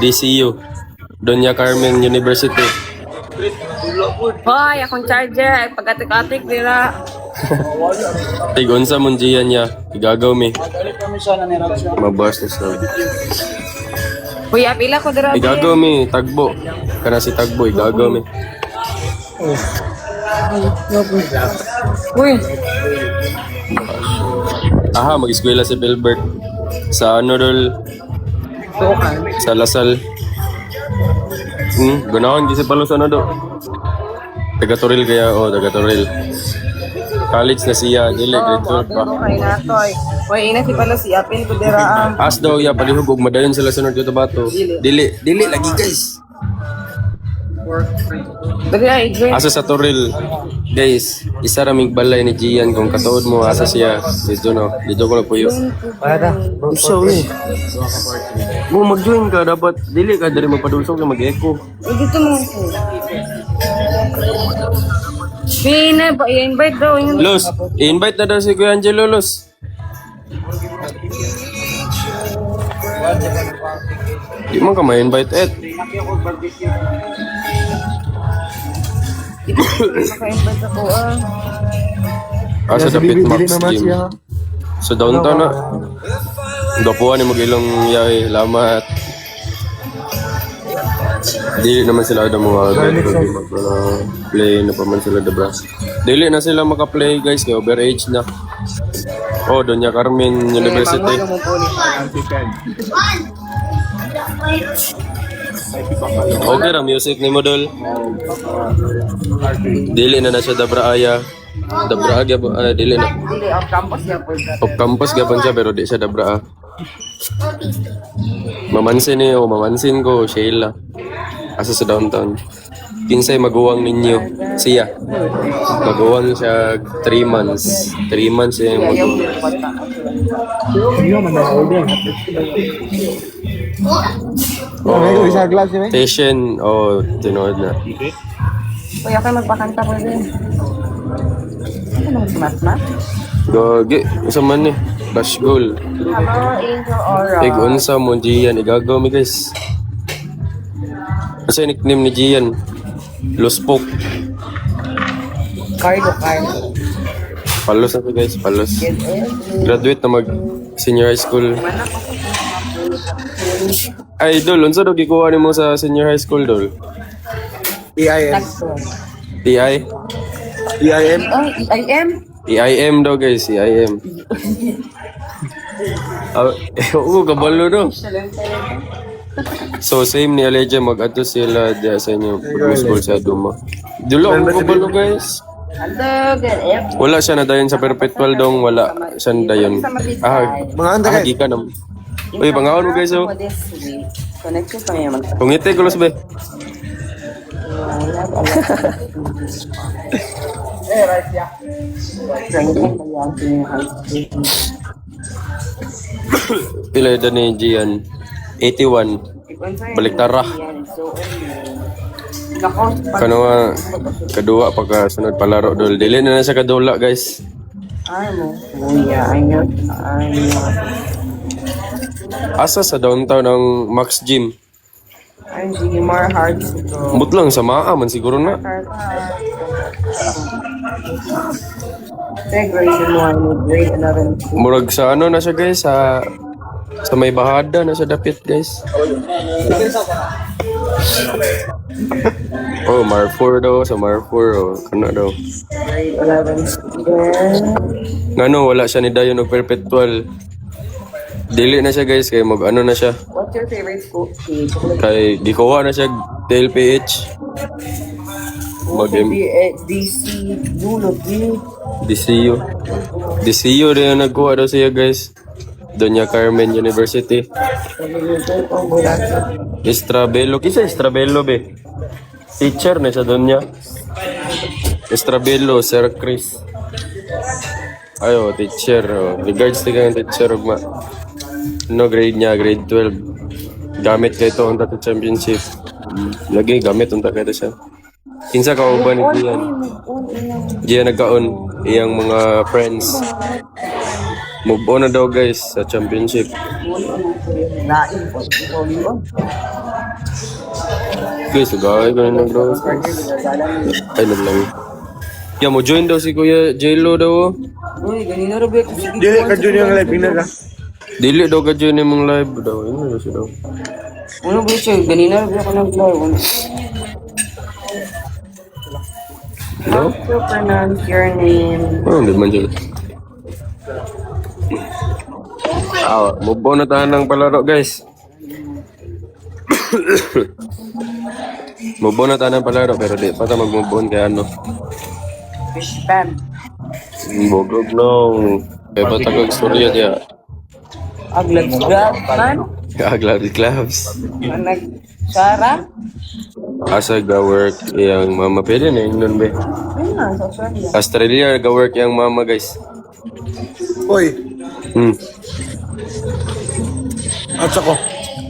DCU, Doña Carmen University. Hoy, akong charger ay pagatik-atik nila. Tigunsa mong diyan niya, igagaw mi. Mabas na sa. Kuya, pila ko dira. Igagaw mi, tagbo. Kana si tagbo, igagaw mi. Uy, Aha, mag-eskwela si Bilbert. Sa ano dol? Sa Lasal. Ganahan kasi palo sa ano do. Taga-Toril kaya, taga-Toril. College na siya, dili, grade 12 pa. kay natoy. Hoy, ina si pala si Apil ko dira. As daw, palihog, ug madayon sila sa North Cotabato. Dili, lagi guys. Dali ay grade. Asa sa Toril, guys, isa raming balay ni Gian kung katuod mo, asa siya. Dito ko nagpuyo. So, mo mag-join ka, dapat, dili ka, dali magpadulsong ka, mag-echo. Dito mo. Pina ba i-invite daw yun. Los, i-invite na daw si Kuya Angelo, Los. Di man ka ma-invite, Ed. Maka-invite ako Asa Dapit Max Gym. Sa downtown na. Gapuan ni mag-ilong yaw, lamat. Dili naman sila ada mga play na pa man sila dabra. Dili na sila maka-play guys, kaya overage na. Doña Carmen University. Okay ra music ni Modol. Dili na siya dabra aya. Dabra agya dili na. Dili off campus ya po. Off campus gapon siya pero di siya dabra. Mamansin ko Sheila. Asa sa downtown. Kinsay maguwang ninyo siya. Maguwang siya 3 months. 3 months siya maguwang. Station, tinood na. Kuya, kayo magpakanta po din. Ano nang sumat-mat? Gagi, isa man eh. Bash goal. Hello, Angel Aura. Unsa mo Gian, igagaw mi guys. Kasi nickname ni Gian, Lospok. Carlo. Palos na to guys, palos. Graduate na mag senior high school. Ay, Dol, unsa daw gikuha nimo sa senior high school, Dol? EIM. TI? EIM? Oh, EIM? EIM daw guys, EIM. Kabalo no? So same ni Aleja, mag-ato sila diya sa inyo pag-school sa Duma. Dulo ako kabalo guys. Wala siya na dayon sa perpetual dong, wala siya na dayon. Hagi ka nam. Uy, pangaon mo guys oh. Connection pa ngayon. Pungiti ko los be. Pila edad ni Gian? 81. Baliktara. Kano nga kadua pagka sunod palaro dol. Dili na siya kadula guys. Asa sa downtown ng Max Gym? Ang Gmar Hard. Mutlang sa man siguro na. Murag sa ano na siya guys, sa may bahada na siya dapit guys. Marfor daw, sa Marfor kana daw. Ngano wala siya ni dayon og perpetual. Dili na siya guys, kay mag ano na siya. What's your favorite school? Kay gikuha na siya TLPH. DCU rin ang nagkuha daw siya guys. Doña Carmen University. Estrabello. Kisa Estrabello be? Teacher na siya Doña. Estrabello, Sir Chris. Teacher. Regards to kang teacher. Grade niya, grade 12. Gamit kayo ito unta to championship. Lagi gamit unta kayo siya. Kinsa ka uban ni Gian? Gian nagkaon iyang mga friends. Move on na daw guys sa championship. Guys, agay ka na bro. Ay, naglang. Yeah, mo join daw si Kuya Jello daw. Uy, ganina rin ba? Dili ka dyan yung live na ka. Dili daw ka join yung live daw. Ano siya daw? Ano ba siya? Ganina rin ako nag-vlog. Hello? How to pronounce your name? Oh, hindi man siya. Move on na tayo ng palaro guys. Move on na tayo ng palaro pero di pa tayo mag-move on kaya ano. Fish pan. Bogog no. Kaya pa tayo istorya diya. Aglag man. Kaglabi clubs. Nag-Sara? Asa ga-work yung mama. Pwede na yun nun be. Ayun na, sa Australia. Australia ga-work yung mama guys. Uy, at ako.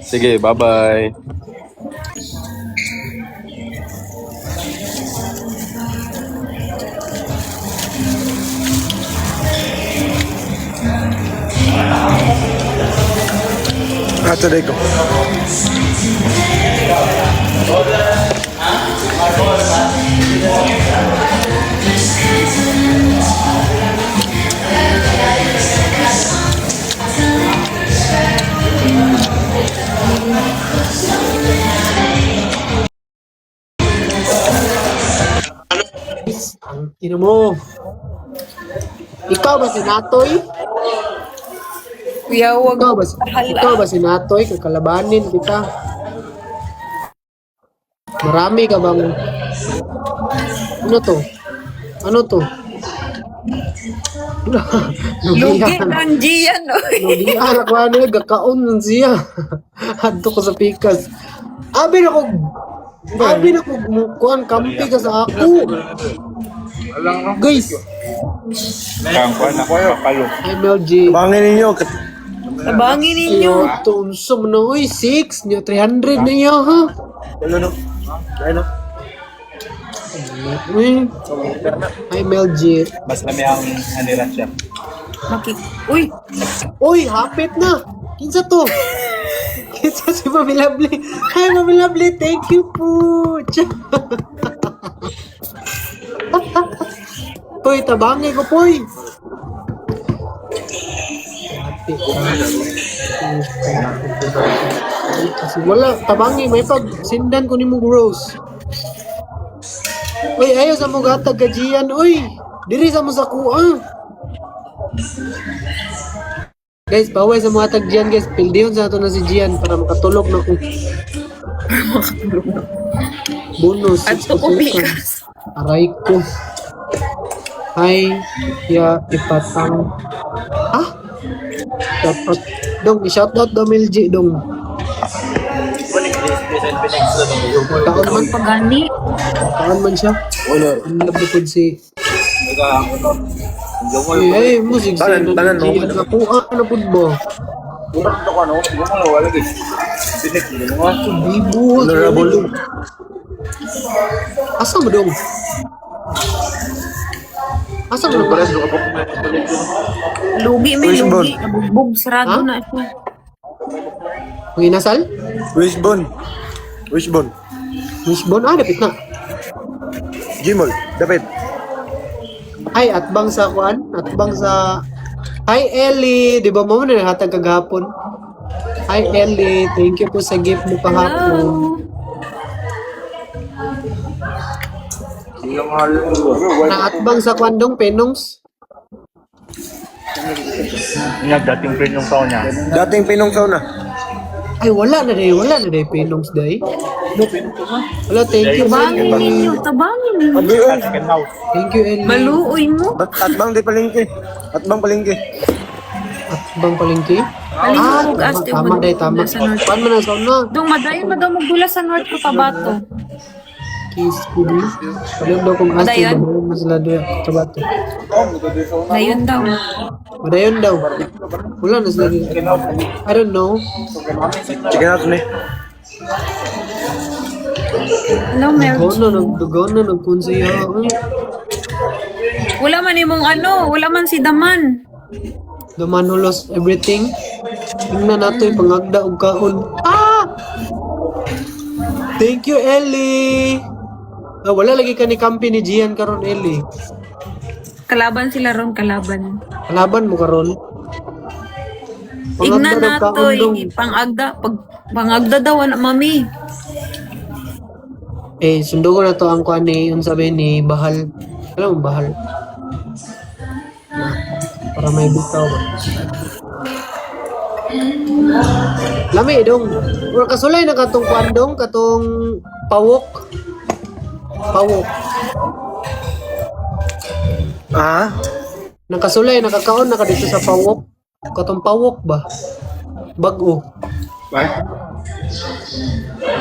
Sige, bye-bye. Today ko. Ang tino mo. Ikaw ba si Natoy? Kuya, huwag Ikaw ba si Natoy? Kakalabanin kita. Marami ka bang... Ano to? Ano to? Lugi ng Gian, oy. Lugian ako ano, gakaon nun siya. Hadto ko sa pikas. Abi na ko kuhan, kampi ka sa ako. Guys, MLG. Bangin ninyo. Tabangin ninyo. Ito, unsa mo na, uy, 6, niya 300 na iya, ha? Ano no? Ano? Uy, MLG. Mas lami ang hanira siya. Uy, Uy, hapit na. Kinsa to? Kinsa si Mami Lovely. Hi, Mami Lovely. Thank you po. Uy, tabangi ko, Poy. Hapit kasi wala, tabangi. May pag sindan ko ni mo, Rose. Uy, ayaw sa mo gatag ka, Gian. Uy, diri sa mo sa kuha. Guys, bawal sa mga tag Gian, guys. Pildihon sa ato na si Gian para makatulog na ko. Bonus. at to kumikas. Aray ko. Hi, ya ipatang. Ah? Dapat. Dong, i-shoutout daw Milji, dong. Taon man. Pagani. Taon man siya. Ang labukod si... Eh, musik siya na Tanan, no? Gian. Nakuha na po ba? Bibo. Honorable. Asa mo dong? Asa mo dong? Lugi, may Wishbone. lugi. Nabugbog, sarado Ha? na ito. Ang inasal? Wishbone. Wishbone. Wishbone? Ah, dapit na. Gmall. Dapat. Ay, atbang sa kuan? Atbang sa... Hi, Ellie! Di ba mo na nahatag kagahapon? Hi, Ellie! Thank you po sa gift mo kahapon. Naatbang sa kuan dong, Penongs? Nga, dating friend yung tao niya. Dating pinong sauna. Ay, wala na day, Penongs day. Wala, thank you, Tabangin Ellie. ninyo, tabangin ninyo. Abi, oy. Second house. Thank you, Ellie. Maluoy mo. Atbang di palengke. Atbang palengke. Atbang palengke? Palingkog, tama, aste, tama, day, tama. sa North. Kuan mo na, sauna. Dong, madayon mo daw magdula sa North Cotabato. Kiss ko din. Walang daw kung asti, Madayon? madayon mo sila doon. Kabato. Dayon daw. Madayon daw. Wala na sila doon. I don't know. Chicken house ni. Ano, Mel? Dugaw na, nagkunsiya. Wala man imong ano, wala man si Daman. The man who lost everything. Tingnan nato yung pangagda og kaon. Ah! Thank you, Ellie. Ah, wala lagi ka ni kampi ni Gian karon, Ellie. Kalaban sila ron, kalaban. Kalaban mo karon. Igna Pangagda na daw to, kaundong. pangagda daw, anak mami. Sundo ko na to ang kuan ni, yung sabi ni Bahal. Alam mo, Bahal? Para may bitaw ba? Lami dong. Wala kasulay na katong kuan dong, katong pawok. Pawok. Ah? Nakasulay, nakakaon na ka dito sa pawok. Katong pawok ba? Bago.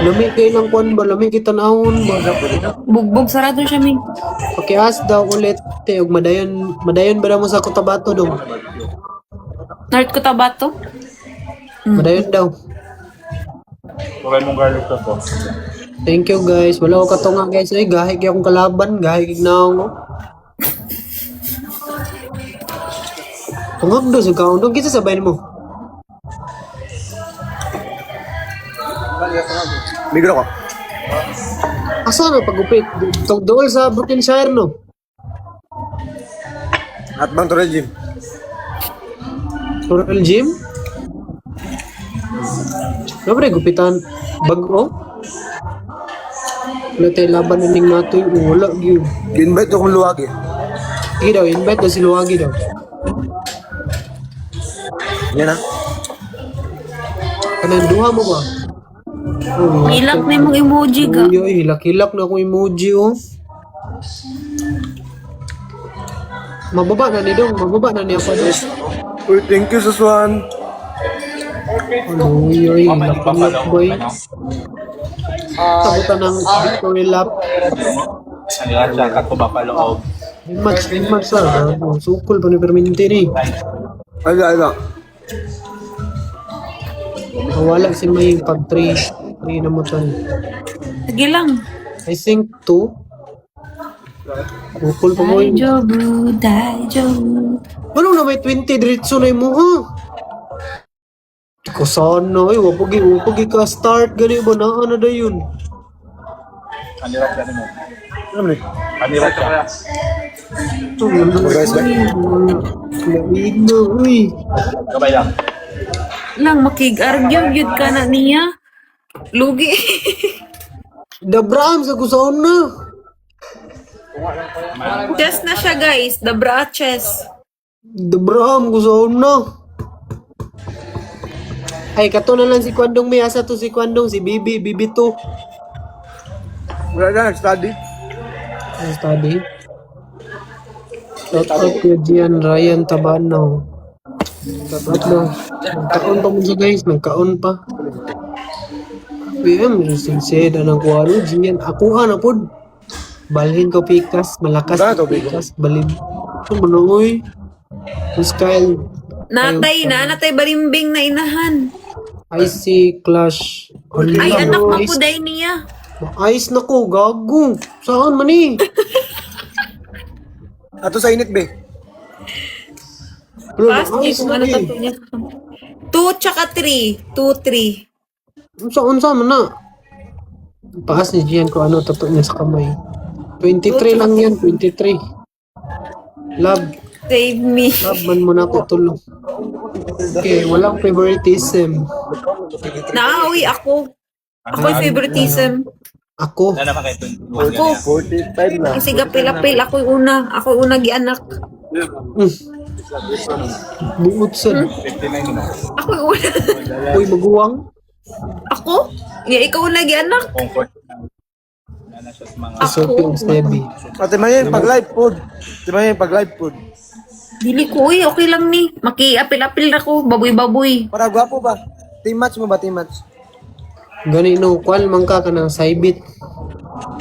Lami kayo ng kuan ba? Lami kita naon ba? Bugbog sarado siya, mi. Pakias daw ulit. Te, og madayon ba na mo sa Cotabato dong? North Cotabato? Madayon daw. Huwag mong garlic to po. Thank you guys. Wala ko katunga guys. Ay, gahig akong kalaban. Gahig na ako. Tungag do sa kaundong. Kita sabayin mo. Migro ko. Asa na pagupit? Dool sa Brooklinshire no? At bang to regime. Rural gym? Siyempre, gupitan. Bago? Wala tayo laban na ning natoy. Wala, yun. Invite ko kung luwag eh. Sige daw, invite daw si Luwagi daw. Yan ah. Kanang duha mo ba? Oh, Hilak na yung emoji ka. Uy, hilak-hilak na akong emoji oh. Mababa na ni Dong, mababa na niya pa Dong. Uy, thank you sa Swan. Uy, hilak-hilak boy. Sabutan ng victory lap. Aniracha, kato ba pa loob? Match lang. Sukul pa ni Perminti ni. Ala. Wala si May pag 3 na mo tan. Sige lang. I think 2. Sukul pa mo yun. Daijobu. Ano na may 20 diretso na mo ha? Ko sana wapagi ka start gani ba na da yun. Aniracha mo. Ano ni? Aniracha. Guys, ba? Lamig na, uy. Gabay lang. Lang, makig-argyam yun ka na niya. Lugi. Dabraham sa kusaon na. Chess na siya, guys. The bra chess. Dabraham kusaon na. Ay, kato na lang si Kwandong may asa to si Kwandong, si Bibi 2. Wala na, study. Ang study. Shout out ko Gian Ryan Tabanaw. Shout out na. Nagkaon pa mo siya guys, nagkaon pa. PM, sincere na ng kuwano, Gian. Akuha na po. Balhin ko pikas, malakas Ba, ko tubig ko. pikas, balhin. Ito mo na, uy. Miss Kyle. Natay balimbing na inahan. IC Clash. Ay, anak mapuday niya. Ayos na ko, gago. Saan man eh? Ato sa init, be. Fast Ayos kung na ano eh. tato niya. 2 tsaka 3. 2, 3. Saan na? Paas ni Gian ko ano tato niya sa kamay. 23 lang yan, 23. Love Save me. man mo na ako tulong. Okay, walang favoritism. Naawi ako. Ako yung favoritism. Ako, Wala naman kayo 21 Ako. 45 na. Kasi gapil-apil. Ako yung una. Ako yung una gianak. buot sa 59 no? Ako yung una. Uy, maguwang. Ako? Ikaw una gianak. Comfort. Wala na siya sa mga... Sophie Sebi. Ate Mayen, pag live food. Ate Mayen, pag live food. Dili ko, uy. Okay lang ni. Maki-apil-apil ako. Baboy-baboy. Para gwapo ba? Team match mo ba, team match? Ganino, kwal man ka ng saibit.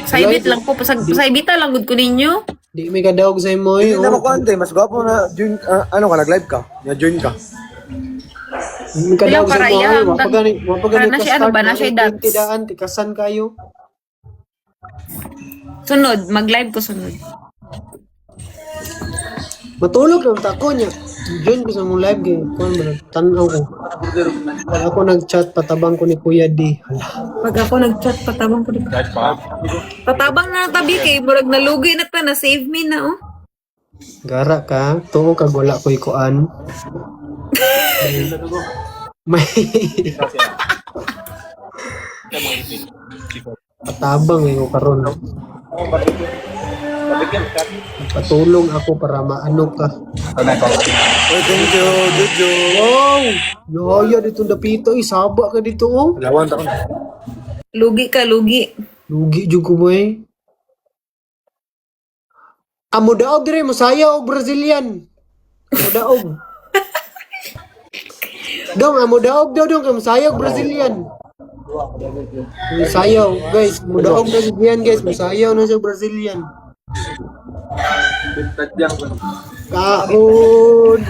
Saibit lang po. Saibita lang. Good ko ninyo. Di may kadawag sa imo eh. Hindi na makuante, mas gwapo na join, ano ka, nag-live ka. Na-join ka. May kadawag sa imo ay. Para Wapagani na ka siya, ano start. ba na siya dance? Tidaan, tikasan kayo. Sunod. Mag-live ko sunod. Matulog lang tako niya. Join ko sa mong live kay kuan ba tanaw ko. Pag ako nag-chat patabang ko ni Kuya D. Hala. Pag ako nag-chat, patabang ko dito. Guys, pa. Patabang na tabi kay murag nalugi na ta, na save me na oh. Gara ka, tuo kag wala ko'y kuan. May patabang ko karon. Patulong ako para maano ka. Oy, thank you, Jojo. Wow! Yaya dito dapito, isaba ka dito oh. Lawan ta ko. Lugi ka, lugi. Lugi jud ko boy. Amo daog dire Masaya og Brazilian. Amo daog. Dong amo daog daw dong kay Masaya og Brazilian. Masayaw guys, amo daog na si Bian guys, masayaw na sa Brazilian. Kaon.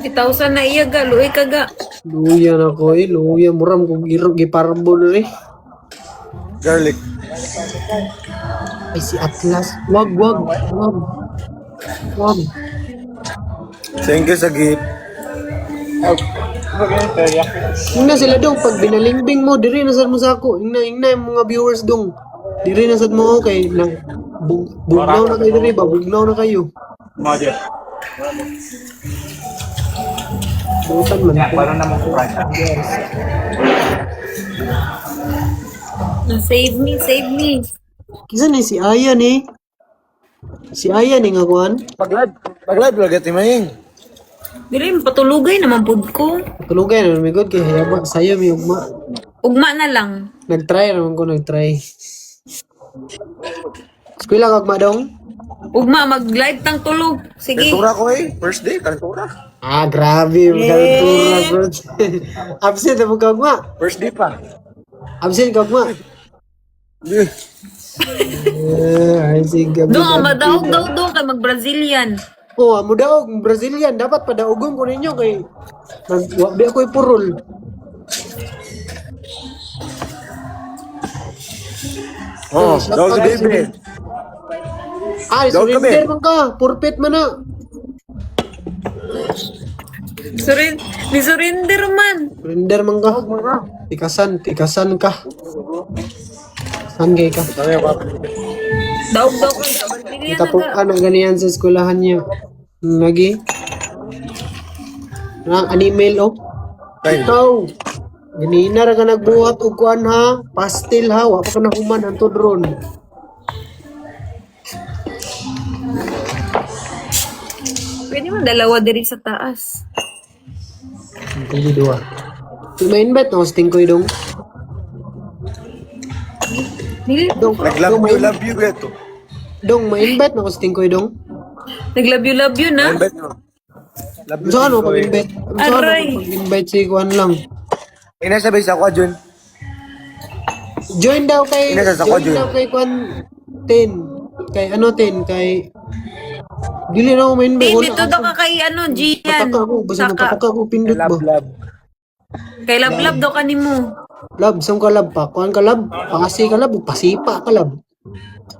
3,000 na iya ga, luoy ka ga. Luya na ko luya muram kog irog giparbol eh. Garlic. Ay si Atlas, wag. Thank you sa gift. Ingna sila dong pag binalingbing mo diri na sad mo sa ako. Ingna yung mga viewers dong. Diri na sad mo kay nang bugnaw na kayo diri ba? Bugnaw na kayo. Mother. Bukan man. Parang naman ko right. Save me, save me. Kisa ni si Aya ni. Si Aya ni nga kuan. Pag-live lagi timaying. Dili patulugay naman pud ko. Tulugay na mi god kay hayaba sayo mi ugma. Ugma na lang. Nagtry naman ko nagtry. Eskwela ka ugma dong? Ugma mag-live tang tulog. Sige. Kantura ko first day, kantura. Ah, grabe. Magkaltura, bro. Absent na ka ugma. First day pa. Absent ka ugma. Eh, Ay, sige. Doon, madaog daw doon kay mag-Brazilian. Oh, amo daw Brazilian dapat padaugong ko ninyo kay di ako ipurol. Oh, daw si baby. Ah, Daw kami. surrender man ka. Purpet man na. Ni surrender man. Surrender man ka. Tikasan ka. Sangay ka. Daog daw kay Brazilian Kita po na ga. ano ganiyan sa eskwelahan niya. Lagi. Nang animal oh. Ay. Ikaw. Ganina ra ka nagbuhat og kuan ha. Pastel ha. Wa pa ka nahuman ang tudron. Pwede mo dalawa diri sa taas. Hindi dua. Ma-invite na hosting ko dong. Dili. Dong, Love you, Beto. Dong, ma-invite na hosting ko dong. Nag-love you na. Bet no. Love you. Saan ako pag-invite? Saan ako Aray. pag-invite si kuan lang? Inasabay sa ako, Jun. Join daw kay Inasa sa join kwadyo. daw kay kuan 10. Kay ano 10 kay dili na ako ma-invite. Hindi dito daw ka kay ano, Gian. Pataka ako, basta Saka. magpataka ako pindot ba? Love. Kay love daw ka nimo. Lab, saan ka lab pa? Kuan ka lab? Pakasi ka lab, pasipa ka lab.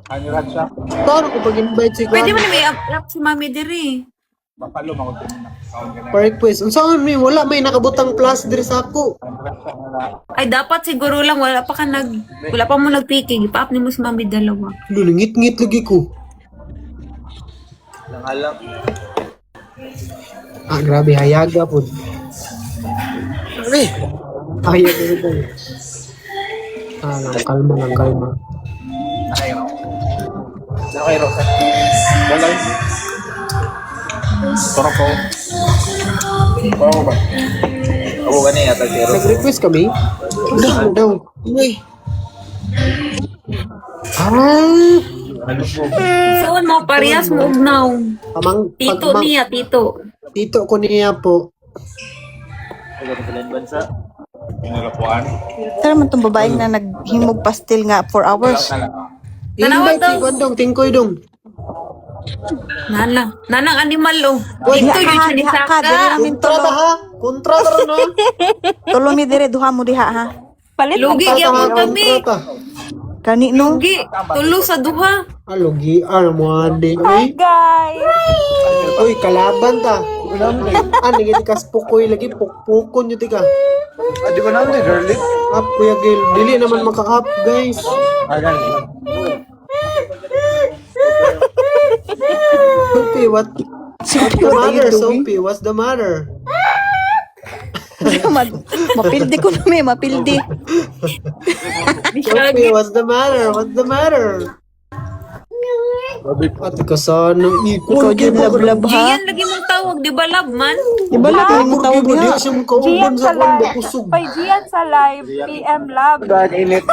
Anirat siya. Paano ko pag-invite si Pwede mo kuan? na may up si Mami diri. Mapalo mo ko na. Kaon ka na. Pa request. Unsaan mi wala may nakabutang plus diri sa ako. Ay dapat siguro lang wala pa mo nagpiki. Gipa-up nimo si Mami dalawa. Lulingit-ngit lagi ko. Langalang. Ah, grabe hayaga po. Ano Hayaga ito. Ah, lang kalma. Nakairo sa. Balay. Torok ko. Pao ba? Ako gani ata zero. Nag-request kami? Ano daw? Ah! Saan mo parehas mo ugnaw. Tito Pagmang, niya, tito. tito ko niya po. Pangalapuan. Tara man tong babaeng na naghimog pastel nga 4 hours. Tanawan I-invite si daw. Kwandong, tingkoy dong. Nanang animal oh. Uy, Dito yun siya ni diha ka, Saka. dili namin Kontra tulo. ta ha? Kontra ta ron ha? Tulo mi dire duha mo diha ha. Lugi Kontra gyud ta ha? mo kami. Kontra ta. Kani no. Gi, tulo sa duha. Alogi, mo ande. Uy, Guys. uy, kalaban ta. Ano nga tikas pukoy lagi, pukpukon nyo tika. Ah, di ko na girly. Up, Kuya Gil. Dili naman maka-up, guys. Sophie, what's the matter, Sophie? What's the matter? Mapildi ko na may, mapildi. Sophie, what's the matter? What's the matter? At kasano Ikaw dyan lablab ha. Gian lagi mong tawag, di ba lab man? Di ba lang mo tawag Di niya? siya makauban sa kwan ba kusog. Gian sa live, PM Lab. Dahil init.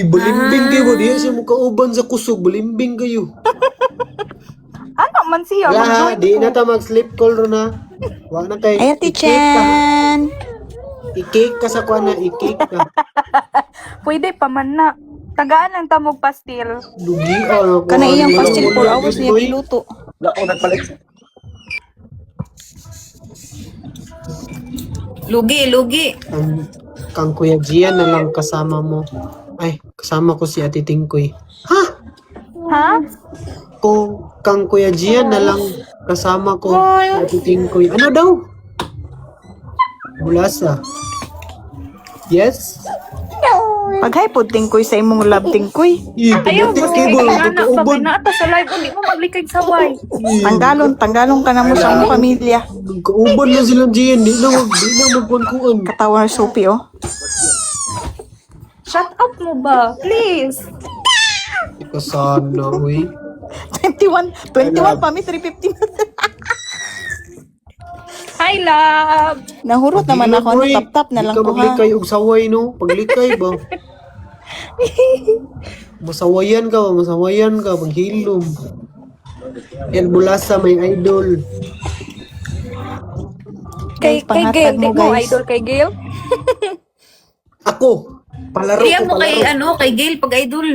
Balimbing kayo. Di siya makauban sa kusog. Balimbing kayo. Ano man siya? Wala ha. Di na ta mag-sleep call ro na. Wala na kay Ayan, Tichan. I-cake ka sa kwan na. I-cake ka. Pwede pa man na. Tagaan lang tamog pastil. Lugi ano. Kana iyang pastil 4 hours niya giluto. Ako nagpalit. Lugi. Kang Kuya Gian na lang kasama mo. Ay, kasama ko si Ate Tingkoy. Ha? Ha? Kung kang Kuya Gian na lang kasama ko si Ate Tingkoy. Ano daw? Bulasa. Yes? Paghaypod tingkoy sa imong lab tingkoy. Ayaw, Pagdating mas kay kailangan ba? na sa Kauban. binata sa live. Hindi mo maglikay saway. Tanggalon ka na mo sa imong pamilya. Kauban na silang Gian. Di na magkuhan-kuhan. Katawa na Sophie oh. Shut up mo ba? Please. Kasana, uy. 21 pa mi 350 na. Hi, love. Nahurot naman ako ano tap na lang Di ka ko ha. maglikay og saway, no? Paglikay ba? Masawayan ka, maghilom. El Bulasa, may idol. Kay Panghatag Gail. Di mo, mo guys. idol kay Gail? Ako, palaro Kaya ko, mo kay palaro. kay Gail pag idol.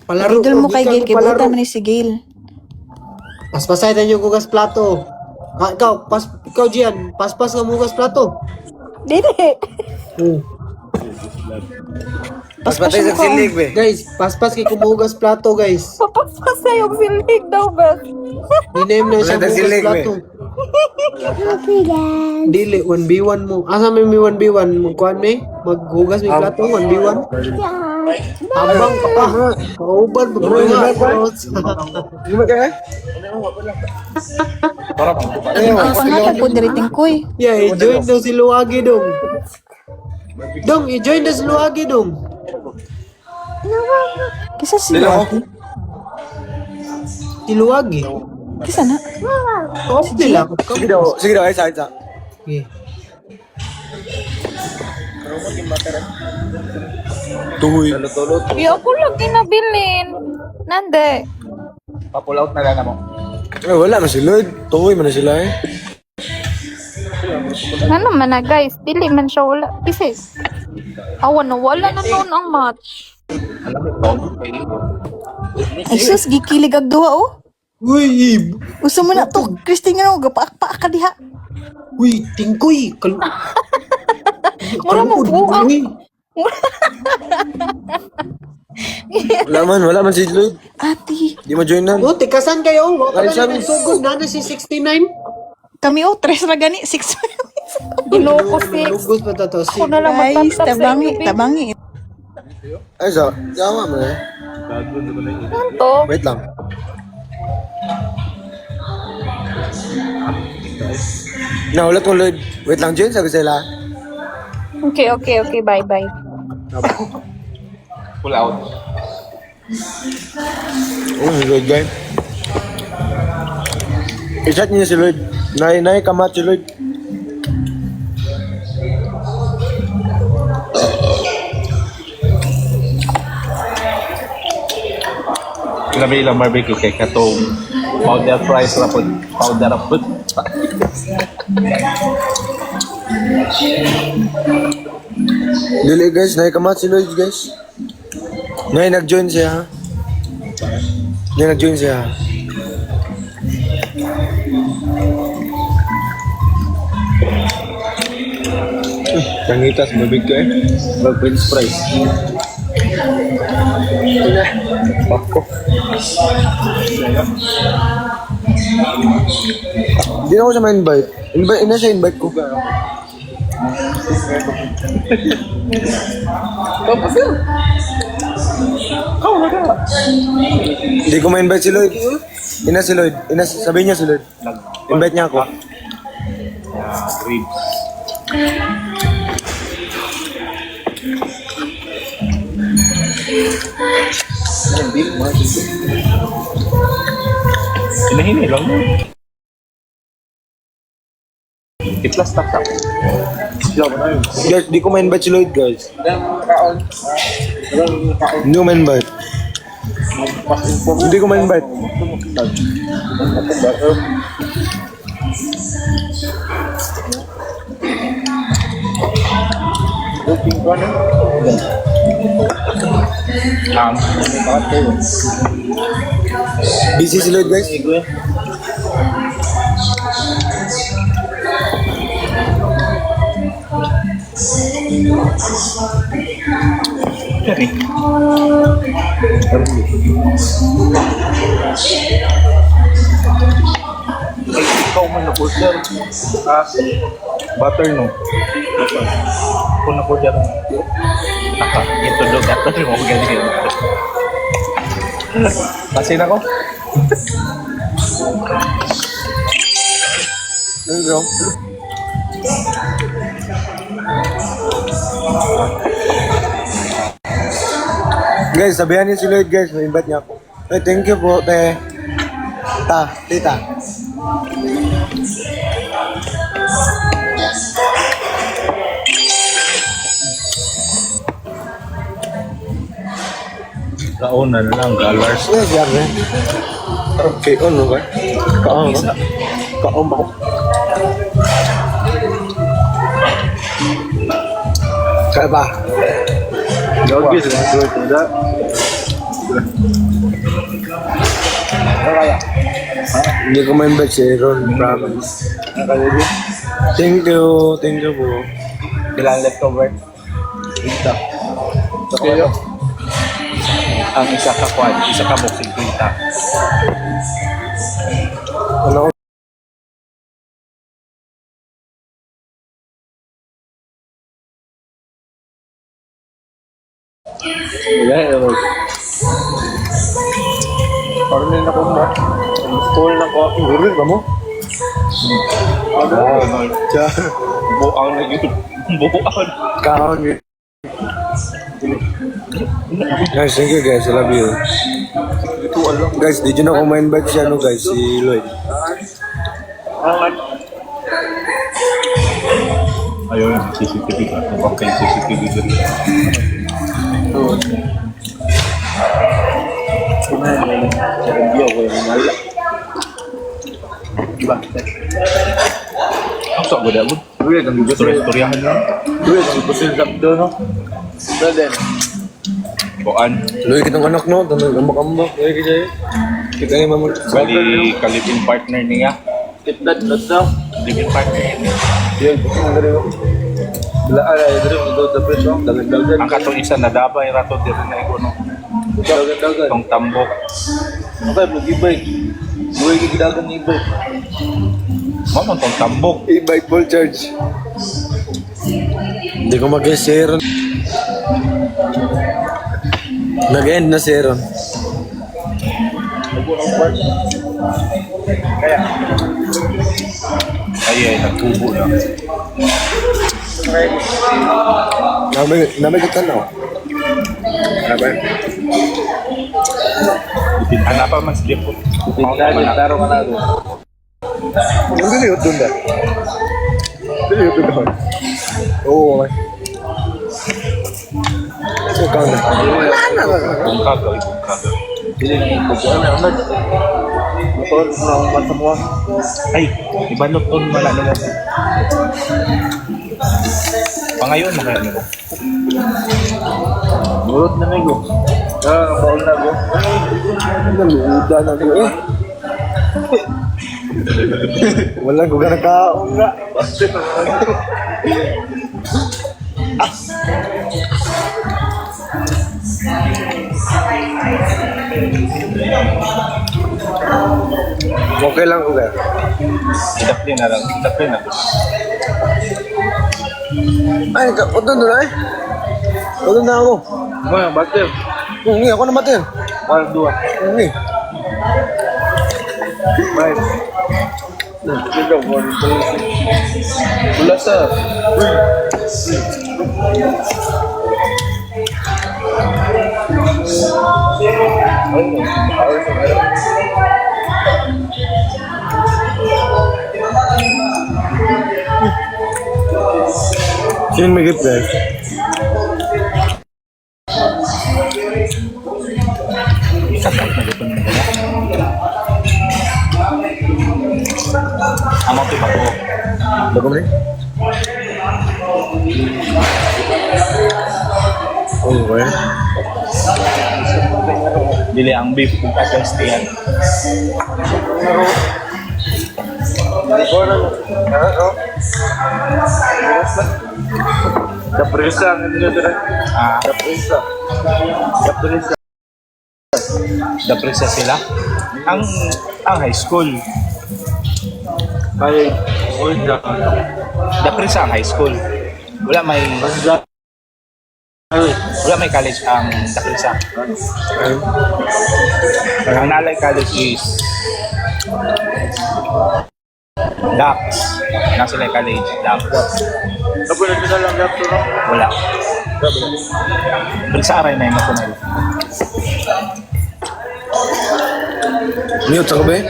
Palaro Idol mo kay Gil, gikan ko, palaro. kibutan man ni si Gil. Paspasay tayo yung gugas plato. Ah, ikaw Gian, paspas ka mo gugas plato. Dili. Oh. Patay sa silig, be. Guys, paspas kay kumugas plato, guys. Papapasa yung silig daw ba? Diname na siya Wala na mugas silig, plato. Dili, 1v1 mo. Asa may 1v1? Magkuhan may? Maghugas may plato, 1v1? Habang ka pa. Kauban, maghugas. Di ba kaya? Ang panghatag po diri tingkoy. Yeah, i-join daw si Luwagi dong. Dong, i-join daw si Luwagi dong. Kisa Dila sila. Si Luwagi. Kisa na. Okay lang. Sige daw, ay sa. Okay. Tuhoy. Iyo ko lang kinabilin. Nande. Papulaut na lang mo. Eh, wala na sila. Tuhoy man na sila eh. Ano man na guys, dili man siya wala. Kasi, awan na wala na noon ang match. Ay sus gikilig ag duha oh. Uy, Ib. Gusto mo na to, Christine nga gapaak-paak ka diha. Uy, tingkoy. Wala mo buang. Wala man si Lloyd. Ati, Di mo join na. Oh, tikasan kayo. Wala Ay, ka sabi- na nagsugod. Nana si 69. kami oh, tres ra gani, 6. Ginoko 6. Lugos pa to. Ako na lang Guys, magtantap sa tabangi, inyo. tabangi. Ay, sa. Yawa mo eh. To. Wait lang. Naulat ko Lloyd. Wait lang, Jen. Sabi sila. Okay. Bye. Pull out. Oh, si Lloyd, guys. I-chat niya si Lloyd. Nay, kamat si Lloyd. Grabe lang barbecue kay katong powder fries ra pud. Powder pud. Dili guys, nay kamat si Lloyd guys. Nay nag-join siya. Nay nag-join siya. Kangitas mabig ko eh. Mag-french fries. Ako. Hindi na ako siya ma-invite. Ina siya invite ko. Hindi ko ma-invite si Lloyd. Ina si Lloyd. Sabihin niya si Lloyd. Invite niya ako. Ribs. Hinahini lang mo. I-plus tap. Guys, di ko ma-invite si Lloyd, guys. Hindi ko ma-invite. Hindi ko ma-invite. Busy si Lloyd, guys. Ay, ikaw man na order. Butter no. Kung na order. Ito do butter mo ganyan. Kasi na ko. There you go. Guys, sabihan niyo si Lloyd, guys. Ma-invite niya ako. Ay, thank you po, te. Tita. Kauna na lang, dollars. Yes, yan. Okay, ano ba? Kaon ba? Kaon ba? Kaya ba? Gawagis, good. Hindi ko ma-invite si Aaron, promise. Thank you po. Ilang leftover? Ito. Okay. Ang isa ka kwan, isa ka boxing kwenta. Ano? Parang nila ko ba? Full na ko. Gurin ba mo? Buang na yun. Buang. Kaon yun. Guys, thank you guys. I love you. Guys, did you know kung ma-invite siya, no guys? Si Lloyd. Ayun, CCTV ka. Okay, CCTV dito. Diba? Ang sabi na mo? Storyahan lang. Kuan. Lloyd, kitang anak, no? Tanong kambak-kambak. Ay, kita eh. Kita yung mamag... Bali, kalipin partner niya. Kalipin partner niya. Ang katong isa nadabay rato dito na iko no. Itong tambok. Mama tong tambok. E-bike ball charge. Hindi ko mag-guess si Aaron. Nag-end na si Aaron. Ay, nagtubo na. Namay kita na. Ano pa mas di po? Hindi na yun doon na. Hindi na yun doon. Oo, man. So, ikaw na. Bungkaga. Ay, ibanot on wala nila. Pangayon mo kaya nila. Burot na nego. Baul na go. Naluda na go eh. Wala ko ganang kaon nga. Okay lang ko kaya. Daplin na lang. Daplin na. Ay, utol na eh. Utol na ako. Mga bater. Hindi, ako na matin. Wala dua. Hindi. Baik. Kita buat pula sa. Sino may gift guys? Amo tu papo. Bago mo rin? Oh, okay. Dili ang beef kung kagastihan. Kaprisa ang nila doon. Kaprisa. Kaprisa. Dapresa sila. Ang high school. Ay, ulda. Dapresa ang high school. Wala may college ang Dapresa. Ang Nalay College is Dax. Nasa Nalay College, Dax. Kapag na lang laptop no? Wala. Sa aray na yung nakunal. Mute ako ba eh?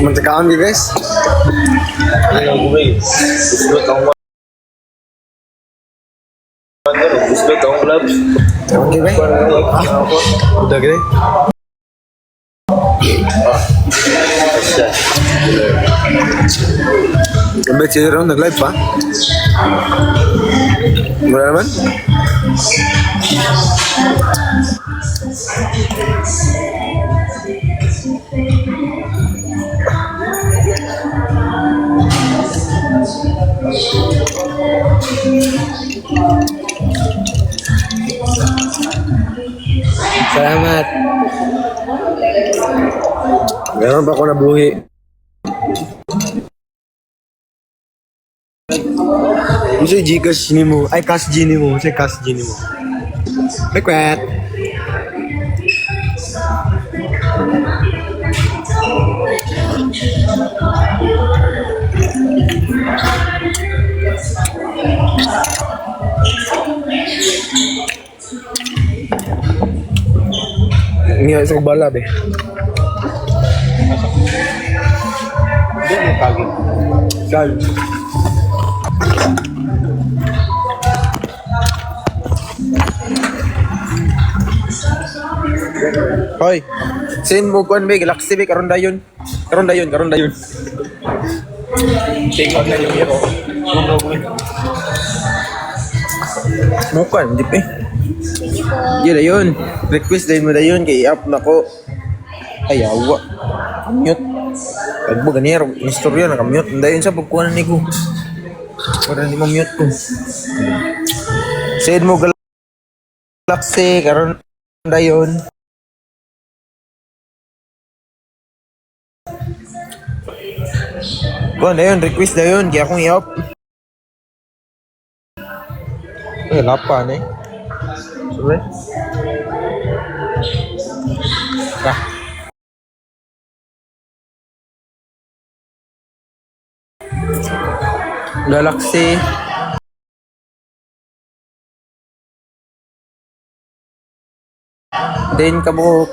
Mantakaan ka guys. Okay ba? Udah gede. Sampai si Ron nag-live pa? Wala naman? Salamat. Meron pa ako nabuhi. Isa Gcash ni mo. Ay, Cash G ni mo. Isa Cash G ni mo. Ay, kwet. Ini sa bala be. Dia may kagin. Sal. Hoy. Send mo kon be Galaxy be karon dayon. Karon dayon. Tingnan na yung hero. Mo kon di pe. Iya dayon. Request dayon mo dayon kay up nako. Ay awa. Mute. Agbo, ganyan. Istorya, nakamute. Hindi yun sa pagkuhan ni ko. Para hindi ma-mute ko. Said mo, Galaxy, karon na yun. Kuhan na yun, request na yun. Kaya akong i-up. Ay, lapa na eh. Sorry. Ah. Galaxy. Then kabuk.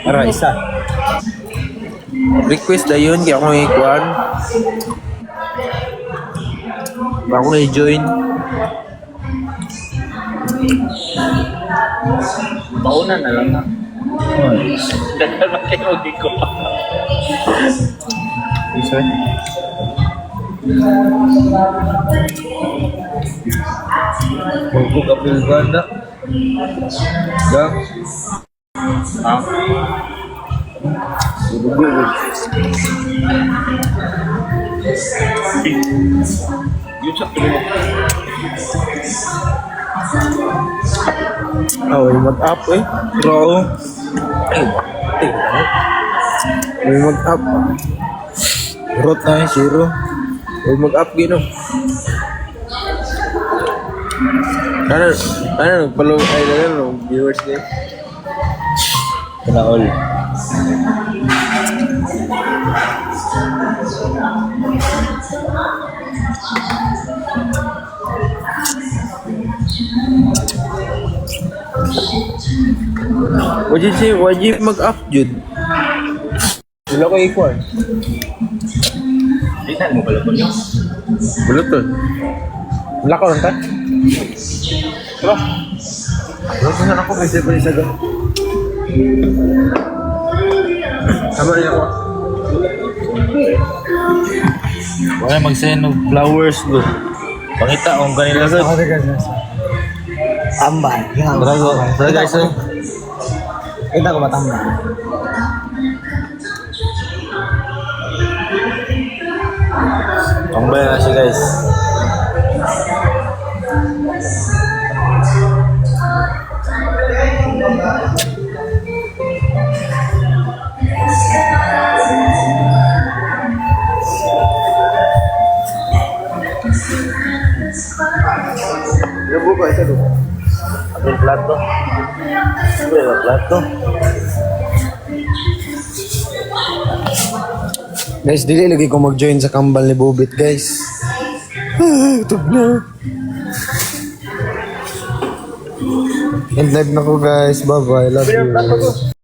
Ara isa. Request na yun, kaya akong ikuan. Ako na i-join. Pauna na lang na. Dagal na kayo, di ko. Isa. Bukog apil ganda. Da. Ah. Yun sa tuloy. Oh, mag-up eh. Bro. May mag-up. Rot na eh, zero. May mag-up gino. Nagpalong ay na lang, viewers niya. Kana all. Wajib mag-up jud. Wala ko ikuan. Di na mo pala po niyo. Wala to. Wala ka lang ta? Wala ko na ako kasi pa isa ga. Tama niya ako. Wala mag-send ng flowers go. Pangita ang kanila sa. Tambay. Tara guys. Kita ko matambay. Tambay na siya guys. Yung buka isa do. Ang plato. Ang plato. Guys, dili lagi ko mag-join sa kambal ni Bobit, guys. Tug na. End live na ko, guys. Bye-bye. Love you.